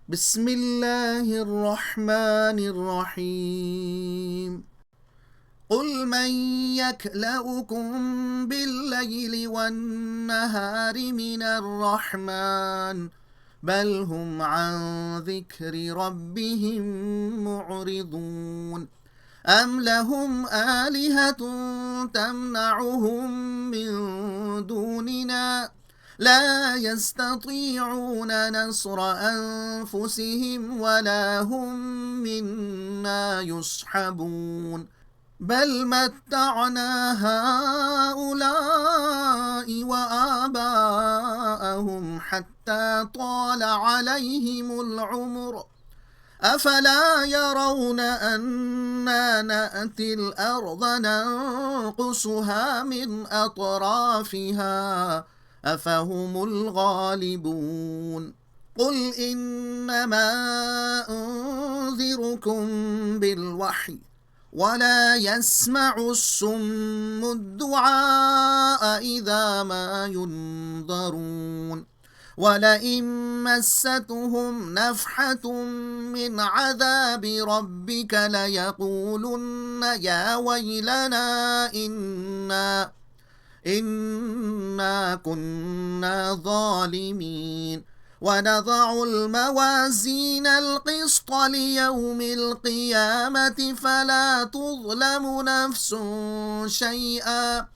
बिस्मिल्लाहिर्रहमानिर्रहीम। कुल मन यक्लउकुम बिल्लैलि वन्नहारि मिनर्रहमान बल हुम अन ज़िक्रि रब्बिहिम मुअरिदून। अम लहुम आलिहतुन तमनउहुम मिन दूनिना ला यस्ततीऊन नस्र अनफुसिहिम वला हुम मिन्ना युस्हबून। बल मत्तअना हाउलाइ व आबाअहुम हत्ता ताल अलैहिमुल उम्र अफला यरौन अन्ना नअतिल अर्द नंकुसुहा मिन अतराफिहा अफहुमुल गालिबून। कुल इन्नमा उन्ज़िरुकुम बिलवही वला यस्मउस्सुम्मुद्दुआअ इज़ा मा युन्ज़रून। वलइन मस्सतहुम नफ़हतुम मिन अज़ाबि रब्बिक लयक़ूलुन्न या वैलना इन्ना कुन्ना ज़ालिमीन। ونضع الموازين القسط ليوم القيامة فلا تظلم نفس شيئا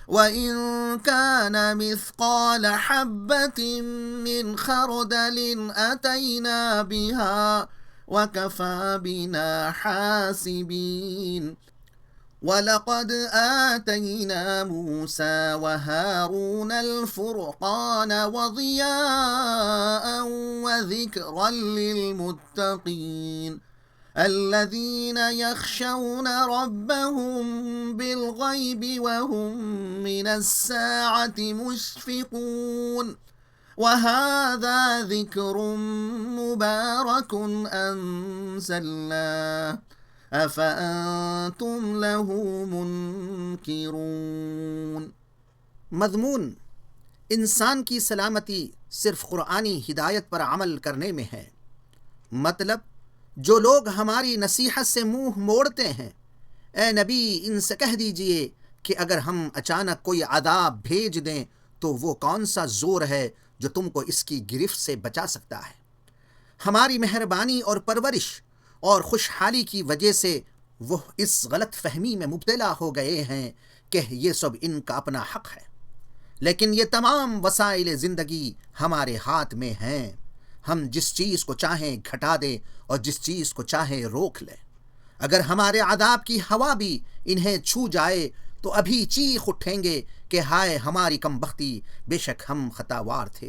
وإن كان مثقال حبة من خردل أتينا بها وكفى بنا حاسبين। ولقد آتينا موسى وهارون الفرقان وضياء وذكرا للمتقين الذين يخشون ربهم بالغيب وهم من الساعة مشفقون। وهذا ذكر مبارك أنزلناه अफ़अंतुम लहू मुनकिरून। मज़मून इंसान की सलामती सिर्फ क़ुरआनी हिदायत पर अमल करने में है। मतलब जो लोग हमारी नसीहत से मुंह मोड़ते हैं, ए नबी इनसे कह दीजिए कि अगर हम अचानक कोई अज़ाब भेज दें तो वो कौन सा ज़ोर है जो तुमको इसकी गिरफ्त से बचा सकता है। हमारी मेहरबानी और परवरिश और खुशहाली की वजह से वह इस गलत फहमी में मुब्तला हो गए हैं कि ये सब इनका अपना हक़ है, लेकिन ये तमाम वसाइल ज़िंदगी हमारे हाथ में हैं। हम जिस चीज़ को चाहें घटा दें और जिस चीज़ को चाहें रोक लें। अगर हमारे अज़ाब की हवा भी इन्हें छू जाए तो अभी चीख उठेंगे कि हाय हमारी कमबख्ती, बेशक हम खतावार थे।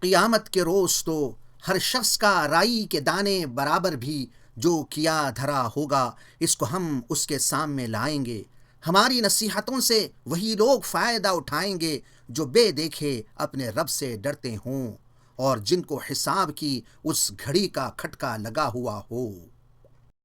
क़ियामत के रोज़ तो हर शख्स का राई के दाने बराबर भी जो किया धरा होगा, इसको हम उसके सामने लाएंगे। हमारी नसीहतों से वही लोग फ़ायदा उठाएंगे जो बेदेखे अपने रब से डरते हों और जिनको हिसाब की उस घड़ी का खटका लगा हुआ हो।